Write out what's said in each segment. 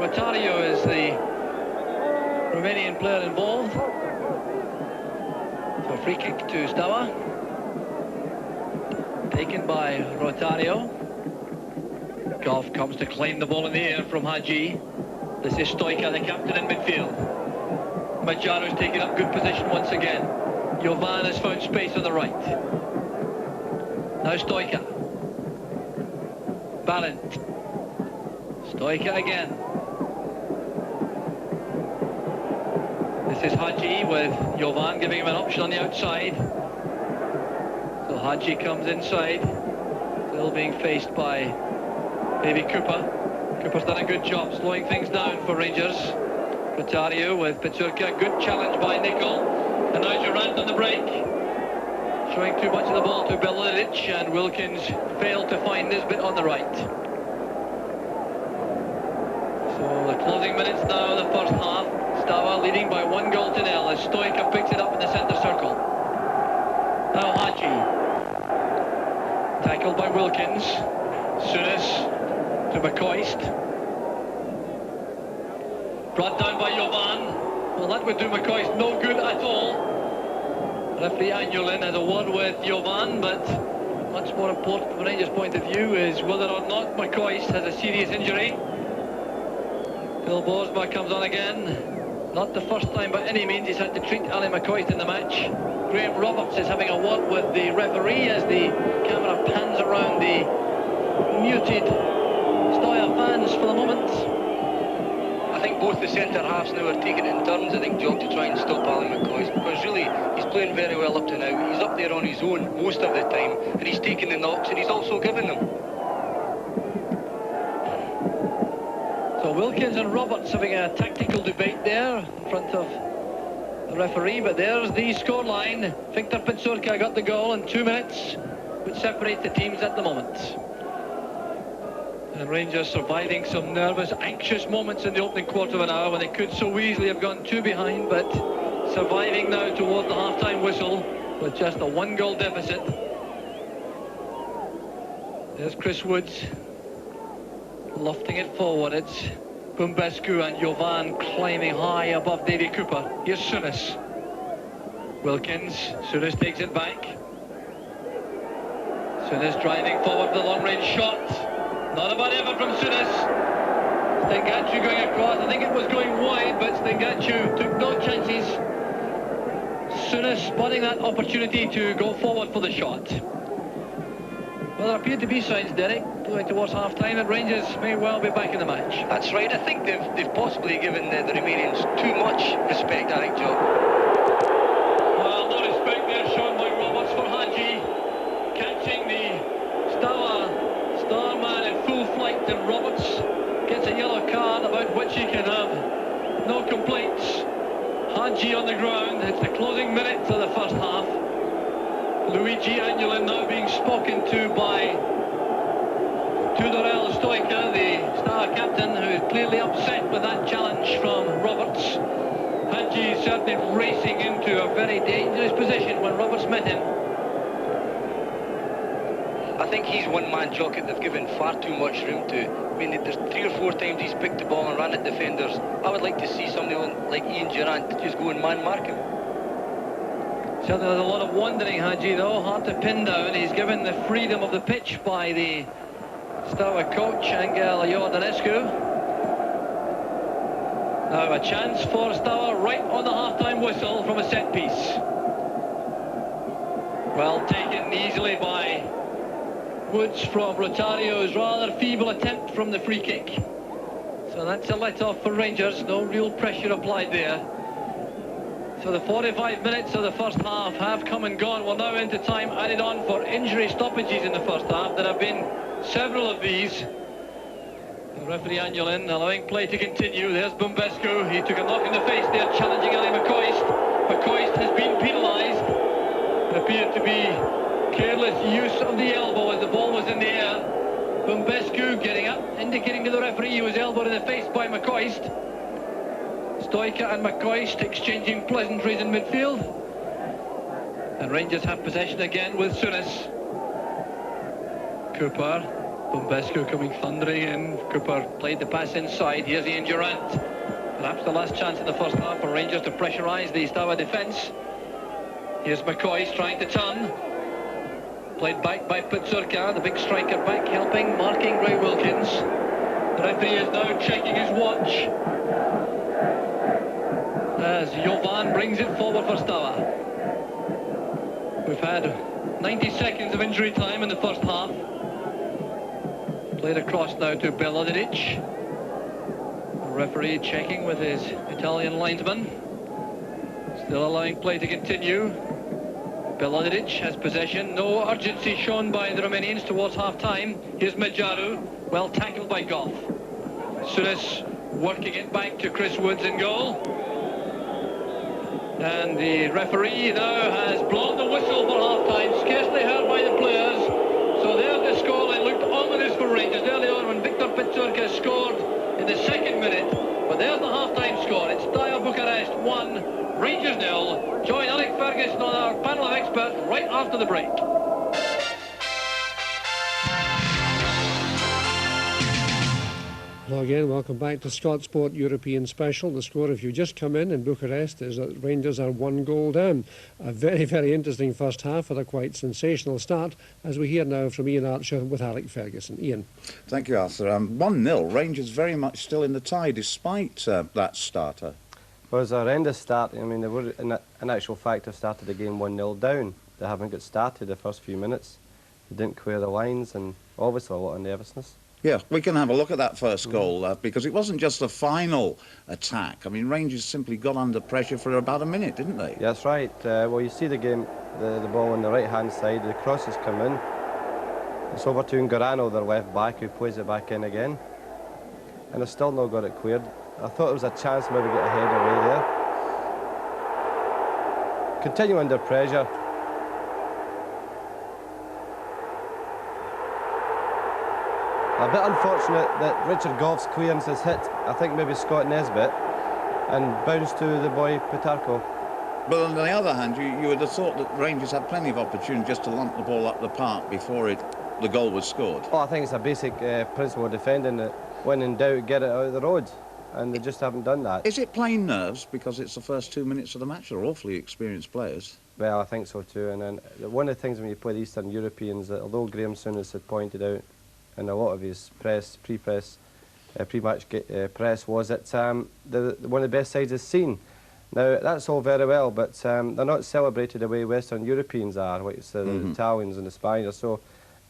Rotario is the Romanian player involved. So free kick to Steaua. Taken by Rotario. Golf comes to claim the ball in the air from Hadji. This is Stoica, the captain in midfield. Majaro's taking up good position once again. Jovan has found space on the right. Now Stoica. Balint. Stoica again. This is Hadji with Jovan giving him an option on the outside. So Hadji comes inside. Still being faced by Davy Cooper. Cooper's done a good job slowing things down for Rangers. Rotario with Petsurka. Good challenge by Nicol. And now Durant on the break. Showing too much of the ball to Belilic, and Wilkins failed to find this bit on the right. So the closing minutes now, the first half. Steaua leading by 1-0 as Stoica picks it up in the centre circle. Now Hadji. Tackled by Wilkins. Sunis to McCoist. Brought down by Jovan. Well, that would do McCoist no good at all. Referee Anulin has a word with Jovan, but much more important from a Rangers' point of view is whether or not McCoist has a serious injury. Phil Borsma comes on again. Not the first time by any means he's had to treat Ali McCoist in the match. Graham Roberts is having a word with the referee as the camera pans around the muted Steaua fans for the moment. I think both the centre halves now are taking it in turns, I think, Job, to try and stop Ali McCoist, because really he's playing very well up to now. He's up there on his own most of the time, and he's taking the knocks and he's also giving them. So Wilkins and Roberts having a tactical debate there in front of the referee, but there's the scoreline. Victor Petsurka got the goal in 2 minutes, which separates the teams at the moment. And Rangers surviving some nervous, anxious moments in the opening quarter of an hour when they could so easily have gone 2 behind, but surviving now towards the half-time whistle with just a 1-goal deficit. There's Chris Woods lofting it forward. It's Bumbescu and Jovan climbing high above Davy Cooper. Here's Sunis. Wilkins. Sunis takes it back. Sunis driving forward with a long-range shot. Not a bad effort from Sunis. Stengachu going across. I think it was going wide, but Stengachu took no chances. Sunis spotting that opportunity to go forward for the shot. Well, there appeared to be signs, Derek, going towards half-time, that Rangers may well be back in the match. That's right. I think they've possibly given the Romanians too much respect, I think, Job. Well, no respect there shown by Roberts for Hadji. Catching the Steaua star man in full flight, and Roberts gets a yellow card about which he can have no complaints. Hadji on the ground. It's the closing minutes of the first half. Luigi Anulin now being spoken to by Tudorel Stoica, the Steaua captain, who is clearly upset with that challenge from Roberts. Hadji certainly racing into a very dangerous position when Roberts met him. I think he's one-man jockey they've given far too much room to. I mean, there's 3 or 4 times he's picked the ball and ran at defenders. I would like to see somebody like Ian Durant just go and man-mark him. Certainly there's a lot of wandering, Hadji, though. Hard to pin down. He's given the freedom of the pitch by the Steaua coach, Angel Iordanescu. Now a chance for Steaua right on the half-time whistle from a set-piece. Well taken easily by Woods from Rotario's rather feeble attempt from the free kick. So that's a let-off for Rangers. No real pressure applied there. So the 45 minutes of the first half have come and gone. We're now into time added on for injury stoppages in the first half. There have been several of these. The referee Anulin allowing play to continue. There's Bumbescu. He took a knock in the face there, challenging Ali McCoist. McCoist has been penalised. It appeared to be careless use of the elbow as the ball was in the air. Bumbescu getting up, indicating to the referee he was elbowed in the face by McCoist. Stoica and McCoist exchanging pleasantries in midfield. And Rangers have possession again with Sunis. Cooper Bombescu coming thundering in. Cooper played the pass inside. Here's Ian Durant. Perhaps the last chance in the first half for Rangers to pressurise the Steaua defence. Here's McCoy trying to turn. Played back by Pizzurka, the big striker back helping, marking Ray Wilkins. The referee is now checking his watch as Jovan brings it forward for Steaua. We've had 90 seconds of injury time in the first half. Played across now to Belodinic. The referee checking with his Italian linesman. Still allowing play to continue. Belodinic has possession. No urgency shown by the Romanians towards half-time. Here's Mejaru. Well tackled by Goff. Sunis working it back to Chris Woods in goal. And the referee now has blown the whistle for half-time. Scarcely heard by the players. So there's the score. It looked ominous for Rangers early on when Victor Pizzurka scored in the second minute. But there's the half-time score. It's Steaua Bucharest 1, Rangers 0. Join Alec Ferguson on our panel of experts right after the break. Hello again, welcome back to Scott Sport European Special. The score, if you just come in Bucharest, is that Rangers are 1 goal down. A very, very interesting first half with a quite sensational start, as we hear now from Ian Archer with Alec Ferguson. Ian. Thank you, Arthur. 1-0, Rangers very much still in the tie despite that starter. Well, it was a horrendous start. I mean, they were, in actual fact, have started the game 1-0 down. They haven't got started the first few minutes. They didn't clear the lines and obviously a lot of nervousness. Yeah, we can have a look at that first goal because it wasn't just a final attack. I mean, Rangers simply got under pressure for about a minute, didn't they? Yeah, that's right. Well, you see the game, the ball on the right-hand side, the crosses come in. It's over to Ngorano, their left back, who plays it back in again. And they've still not got it cleared. I thought there was a chance maybe to get a head away there. Continue under pressure. A bit unfortunate that Richard Goff's clearance has hit, I think maybe Scott Nesbitt, and bounced to the boy Pitarco. But on the other hand, you would have thought that Rangers had plenty of opportunity just to lump the ball up the park before the goal was scored. Oh, I think it's a basic principle of defending that when in doubt, get it out of the road, and they just haven't done that. Is it plain nerves because it's the first 2 minutes of the match? They're awfully experienced players. Well, I think so too, and then one of the things when you play the Eastern Europeans, that although Graham Souness had pointed out in a lot of his pre-match press, was that one of the best sides is seen. Now, that's all very well, but they're not celebrated the way Western Europeans are, like the Italians and the Spaniards. So,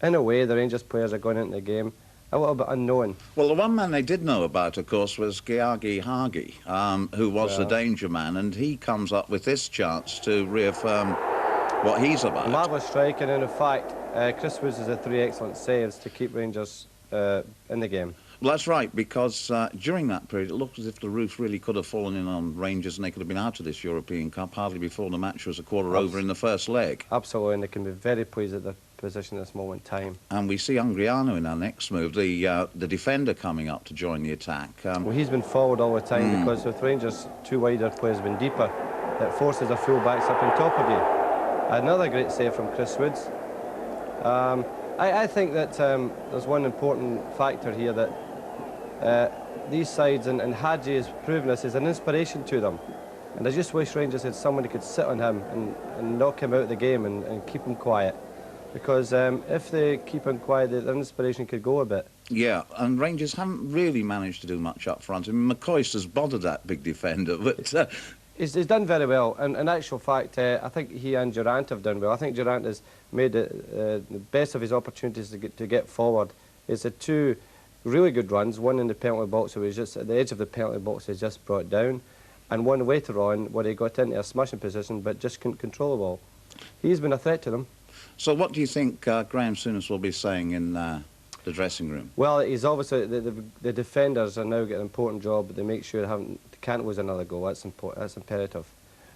in a way, the Rangers players are going into the game a little bit unknown. Well, the one man they did know about, of course, was Georgi Hagi, who was the danger man, and he comes up with this chance to reaffirm what he's about. Marvellous striking, and in fact, Chris Woods has had 3 excellent saves to keep Rangers in the game. Well, that's right, because during that period, it looked as if the roof really could have fallen in on Rangers and they could have been out of this European Cup hardly before the match was a quarter over in the first leg. Absolutely, and they can be very pleased at their position at this moment in time. And we see Ungriano in our next move, the defender coming up to join the attack. Well, he's been forward all the time because with Rangers, 2 wider players have been deeper. It forces the full-backs up on top of you. Another great save from Chris Woods. I think that there's one important factor here that these sides, and Hagi has proven this, is an inspiration to them. And I just wish Rangers had someone who could sit on him and knock him out of the game and keep him quiet. Because if they keep him quiet, the inspiration could go a bit. Yeah, and Rangers haven't really managed to do much up front. I mean, McCoist has bothered that big defender, but... He's done very well, and in actual fact, I think he and Durant have done well. I think Durant has made the best of his opportunities to get forward. It's had 2 really good runs, one in the penalty box where he was just at the edge of the penalty box, he's just brought down, and one later on where he got into a smashing position but just couldn't control the ball. He's been a threat to them. So what do you think Graham Souness will be saying in the dressing room? Well, he's obviously the defenders are now getting an important job, but they make sure they can't lose another goal. That's imperative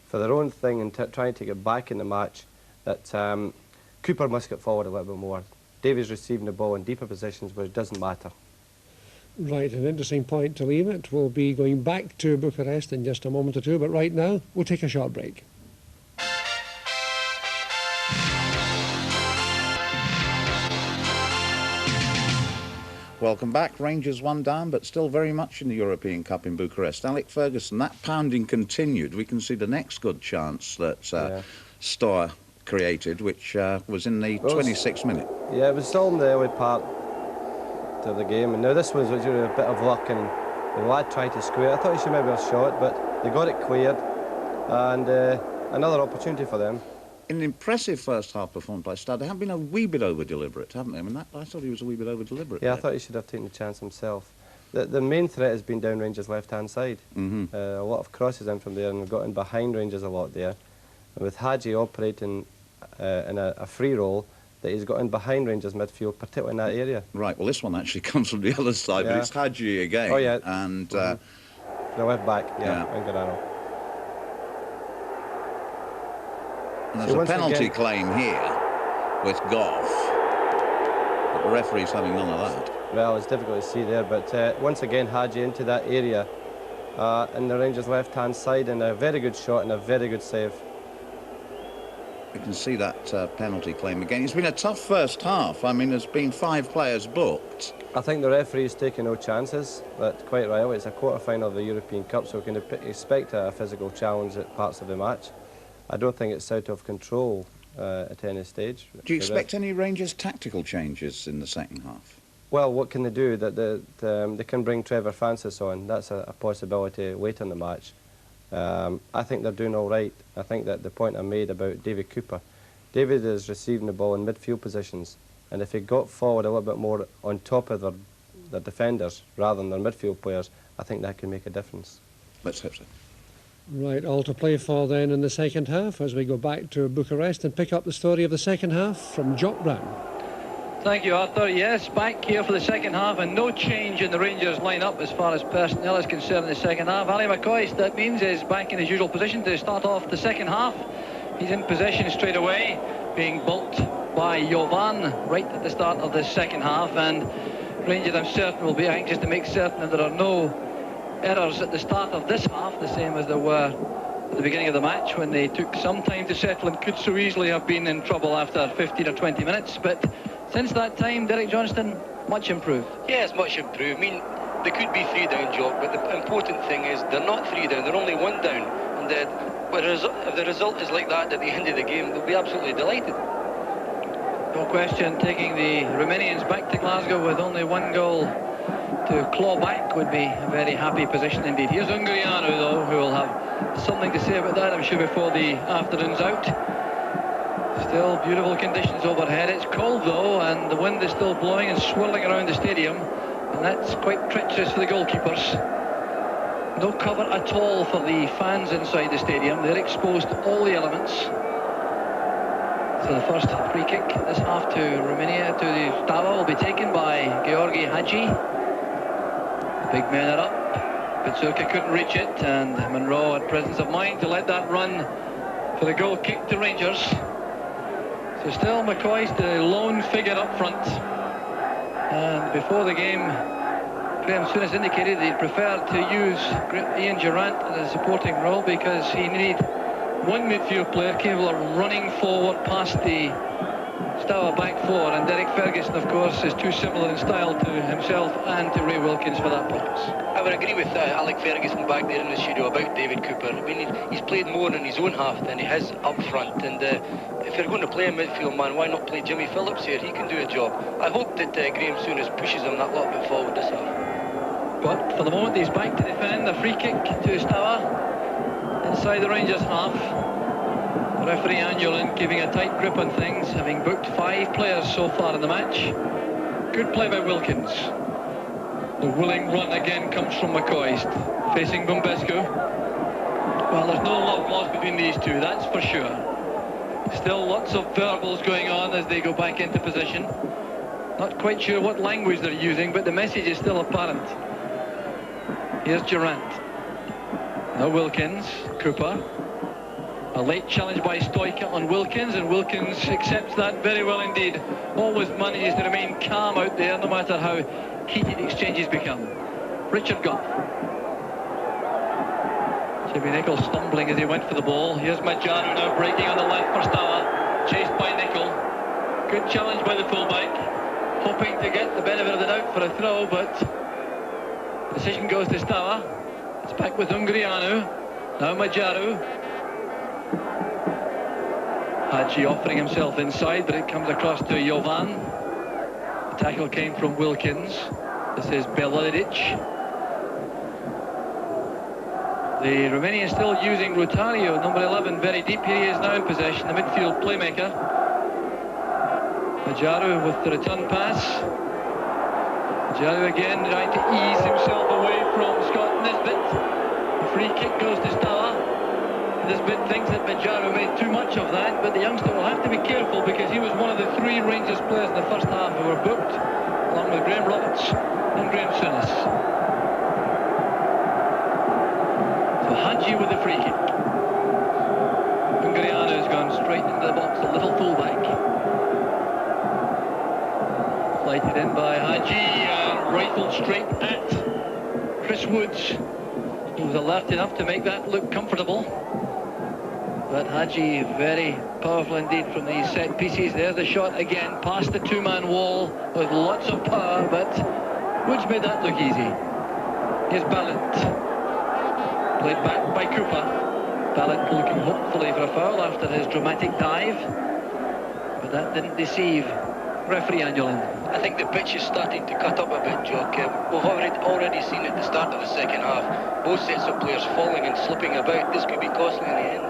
for their own thing and trying to get back in the match. That Cooper must get forward a little bit more. Davies receiving the ball in deeper positions where it doesn't matter. Right, an interesting point to leave it. We'll be going back to Bucharest in just a moment or two, but right now we'll take a short break. Welcome back. Rangers 1 down, but still very much in the European Cup in Bucharest. Alec Ferguson, that pounding continued. We can see the next good chance that Steaua created, which was in the 26th minute. Yeah, it was still in the early part of the game, and now this was a bit of luck, and the lad tried to square. I thought he should maybe have shot, but they got it cleared, and another opportunity for them. An impressive first half performance by Steaua. They have been a wee bit over-deliberate, haven't they? I mean, I thought he was a wee bit over-deliberate. Yeah, there. I thought he should have taken the chance himself. The main threat has been down Rangers' left-hand side. A lot of crosses in from there, and we've got in behind Rangers a lot there. And with Hadji operating in a free role, that he's got in behind Rangers midfield, particularly in that area. Right, well, this one actually comes from the other side, but it's Hadji again. Oh, yeah. And the left back, Angarano. And there's a penalty claim here with Goff, but the referee's having none of that. Well, it's difficult to see there, but once again, Hadji into that area in the Rangers' left-hand side, and a very good shot and a very good save. You can see that penalty claim again. It's been a tough first half. I mean, there's been 5 players booked. I think the referee's taking no chances, but quite rightly, it's a quarter-final of the European Cup, so we can expect a physical challenge at parts of the match. I don't think it's out of control at any stage. Do you expect any Rangers tactical changes in the second half? Well, what can they do? They can bring Trevor Francis on. That's a possibility late in the match. I think they're doing all right. I think that the point I made about David Cooper, David is receiving the ball in midfield positions, and if he got forward a little bit more on top of their defenders rather than their midfield players, I think that could make a difference. Let's hope so. Right, all to play for then in the second half as we go back to Bucharest and pick up the story of the second half from Jock Brown. Thank you, Arthur. Yes, back here for the second half, and no change in the Rangers line-up as far as personnel is concerned in the second half. Ali McCoist, that means, is back in his usual position to start off the second half. He's in possession straight away, being bulked by Jovan right at the start of the second half, and Rangers, I'm certain, will be anxious to make certain that there are no errors at the start of this half, the same as there were at the beginning of the match when they took some time to settle and could so easily have been in trouble after 15 or 20 minutes. But since that time, Derek Johnston, much improved. Yes, much improved. I mean, they could be 3 down, Jock, but the important thing is they're not 3 down, they're only 1 down. And if the result is like that at the end of the game, they'll be absolutely delighted. No question, taking the Romanians back to Glasgow with only 1 goal to claw back would be a very happy position indeed. Here's Ungurianu, though, who will have something to say about that, I'm sure, before the afternoon's out. Still beautiful conditions overhead. It's cold, though, and the wind is still blowing and swirling around the stadium, and that's quite treacherous for the goalkeepers. No cover at all for the fans inside the stadium. They're exposed to all the elements. So the first free kick this half to Romania, to the Steaua, will be taken by Georgi Hadji. The big men are up. Pitsurka couldn't reach it, and Monroe had presence of mind to let that run for the goal kick to Rangers. So still McCoist, the lone figure up front. And before the game, Graham Souness indicated he'd prefer to use Ian Durrant in a supporting role because he needed one midfield player capable of running forward past the Steaua back 4, and Derek Ferguson, of course, is too similar in style to himself and to Ray Wilkins for that purpose. I would agree with Alec Ferguson back there in the studio about David Cooper. I mean, he's played more in his own half than he has up front, and if you're going to play a midfield man, why not play Jimmy Phillips here? He can do a job. I hope that Graham Souness pushes him that little bit forward this half. But for the moment, he's back to defend. A free kick to Steaua inside the Rangers half. Referee Angelin keeping a tight grip on things, having booked 5 players so far in the match. Good play by Wilkins. The willing run again comes from McCoist, facing Bumbescu. Well, there's no love lost between these two, that's for sure. Still lots of verbals going on as they go back into position. Not quite sure what language they're using, but the message is still apparent. Here's Durrant. Now Wilkins, Cooper. A late challenge by Stoica on Wilkins, and Wilkins accepts that very well indeed. Always manages to remain calm out there, no matter how heated exchanges become. Richard Goff. Jimmy Nicholl stumbling as he went for the ball. Here's Majanu now breaking on the left for Steaua, chased by Nicholl. Good challenge by the fullback. hoping to get the benefit of the doubt for a throw, but decision goes to Steaua. It's back with Ungrianu. Now Majaru. Hadji offering himself inside, but it comes across to Jovan. The tackle came from Wilkins. This is Belodic. The Romanians still using Rotario, number 11, very deep. Here he is now in possession, the midfield playmaker. Majaru with the return pass. Majaru again trying to ease himself away from Scott Nisbet. The free kick goes to Steaua. Nisbet thinks that Majaru made too much of that, but the youngster will have to be careful because he was one of the 3 Rangers players in the first half who were booked, along with Graham Roberts and Graham Souness. So Hadji with the free kick. Ungrianu has gone straight into the box, a little fullback. Flighted in by Hadji and rifled straight at Chris Woods, who was alert enough to make that look comfortable. But Hadji very powerful indeed from these set pieces. There's the shot again, past the 2-man wall with lots of power, but Woods made that look easy. Here's Ballant. Played back by Cooper. Ballant looking hopefully for a foul after his dramatic dive, but that didn't deceive referee Angelin. I think the pitch is starting to cut up a bit, Jock. We've already seen at the start of the second half both sets of players falling and slipping about. This could be costly in the end.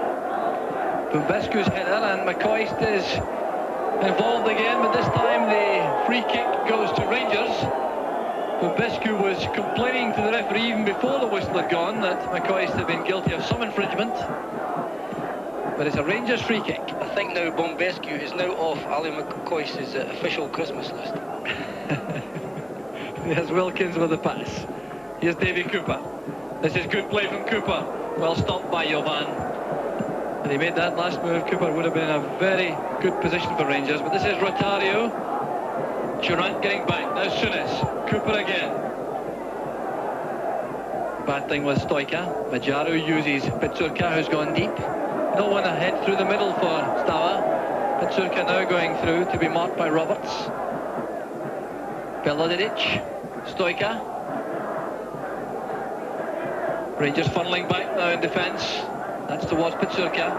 Bumbescu's header, and McCoist is involved again, but this time the free kick goes to Rangers. Bumbescu was complaining to the referee even before the whistle had gone that McCoist had been guilty of some infringement. But it's a Rangers free kick. I think now Bumbescu is now off Ali McCoist's official Christmas list. There's Wilkins with the pass. Here's Davy Cooper. This is good play from Cooper. Well stopped by Jovan. Had he made that last move, Cooper would have been in a very good position for Rangers. But this is Rotario. Durant getting back. Now Souness. Cooper again. Battling with Stoica. Majaru uses Petsurka, who's gone deep. No one ahead through the middle for Steaua. Petsurka now going through to be marked by Roberts. Belodic. Stoica. Rangers funneling back now in defence. That's towards Petsurka.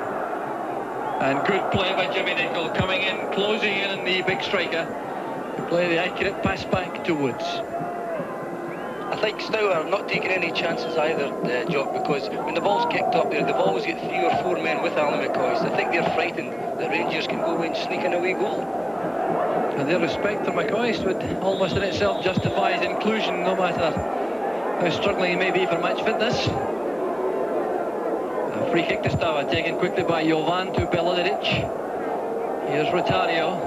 And good play by Jimmy Nicholl, coming in, closing in the big striker to play the accurate pass back to Woods. I think Steaua are not taking any chances either, Jock, because when the ball's kicked up there, they've always got 3 or 4 men with Alan McCoist. I think they're frightened that Rangers can go away and sneak an away goal. And their respect for McCoist would almost in itself justify his inclusion, no matter how struggling he may be for match fitness. A free kick to Steaua, taken quickly by Jovan to Belodic. Here's Rotario.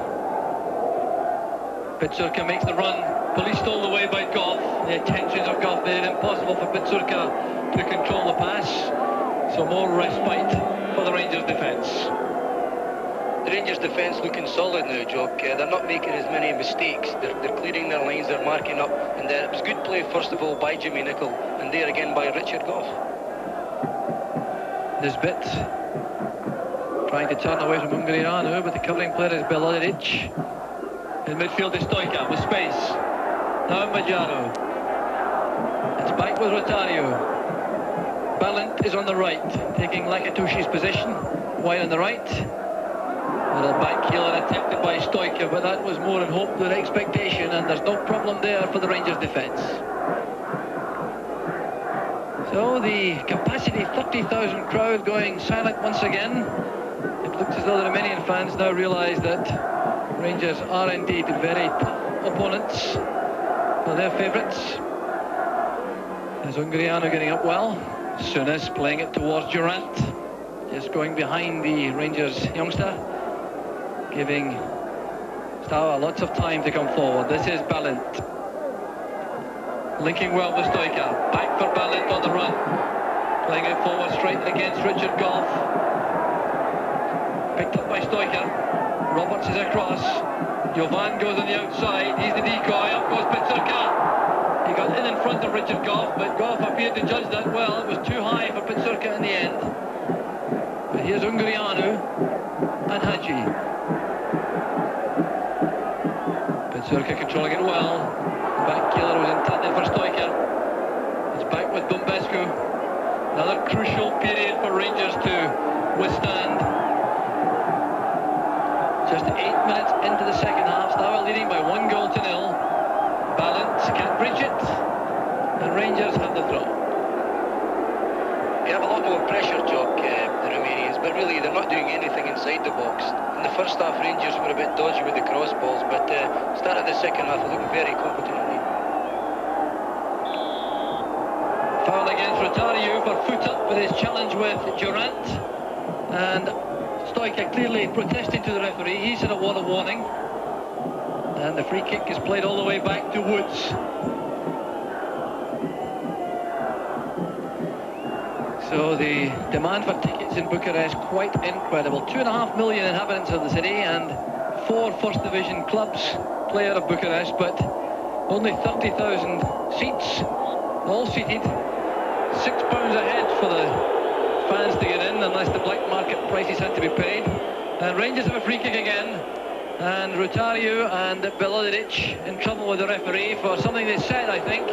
Petsurka makes the run, policed all the way by Goff. The attentions of Goff made it impossible for Petsurka to control the pass. So more respite for the Rangers defence. The Rangers defence looking solid now, Jock. They're not making as many mistakes. They're clearing their lines, they're marking up. And it was good play, first of all, by Jimmy Nicholl, and there again by Richard Goff. Nisbet trying to turn away from Ungrianu, but the covering player is Belodic. In midfield is Stoica with space. Now Majaru. It's back with Rotario. Ballant is on the right, taking Lakatushi's position. Wide on the right. Little back heeler attempted by Stoica, but that was more in hope than expectation, and there's no problem there for the Rangers defence. So the capacity 30,000 crowd going silent once again. It looks as though the Romanian fans now realise that Rangers are indeed very tough opponents. Well, they're favourites. There's Ungrianu getting up well. Souness playing it towards Durant. Just going behind the Rangers youngster, giving Steaua lots of time to come forward. This is Ballant. Linking well with Stoica. Back for Ballant on the run. Playing it forward straight against Richard Goff. Picked up by Stoica. Roberts is across. Jovan goes on the outside. He's the decoy. Up goes Petsurka. He got in front of Richard Goff, but Goff appeared to judge that well. It was too high for Petsurka in the end. But here's Ungrianu and Hadji. Mazurka controlling it well. Back killer was intended for Stoica. It's back with Bumbescu. Another crucial period for Rangers to withstand. Just 8 minutes into the second half. Steaua leading by 1-0. Balance can't breach it. And Rangers have the throw. They have a lot more pressure, Jock, the Romanians, but really they're not doing anything inside the box. In the first half, Rangers were a bit dodgy with the cross balls, but start of the second half, they look very competent indeed. Foul against Rotario for foot up with his challenge with Durant. And Stoica clearly protesting to the referee. He's in a word of warning. And the free kick is played all the way back to Woods. So the demand for tickets in Bucharest quite incredible. 2.5 million inhabitants of the city and 4 First Division clubs play out of Bucharest, but only 30,000 seats, all seated. £6 a head for the fans to get in, unless the black market prices had to be paid. And Rangers have a free kick again, and Rotario and Belodic in trouble with the referee for something they said, I think.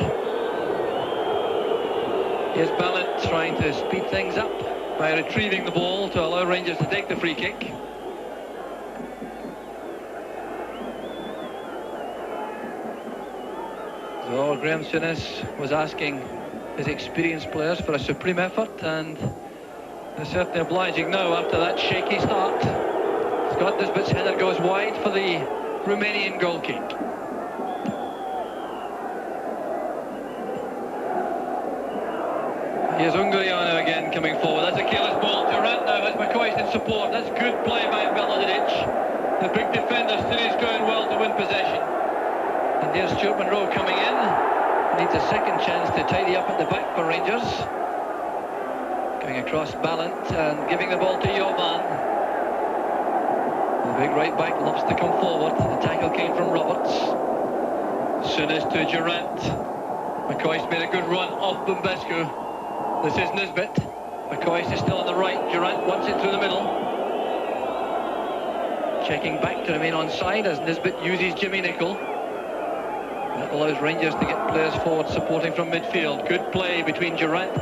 Here's Ballant trying to speed things up by retrieving the ball to allow Rangers to take the free kick. So Graham Souness was asking his experienced players for a supreme effort, and they're certainly obliging now after that shaky start. Scott Nisbet's header goes wide for the Romanian goal kick. Here's Unguriano again coming forward. That's a careless ball. Durant now has McCoist in support. That's good play by Belodic. The big defender stood his ground well to win possession. And here's Stuart Monroe coming in. Needs a second chance to tidy up at the back for Rangers. Going across Ballant and giving the ball to Jovan. The big right back loves to come forward. The tackle came from Roberts. Souness to Durant. McCoist made a good run off Bumbescu. This is Nisbet. McCoist is still on the right. Durant wants it through the middle. Checking back to remain onside as Nisbet uses Jimmy Nicholl. That allows Rangers to get players forward supporting from midfield. Good play between Durant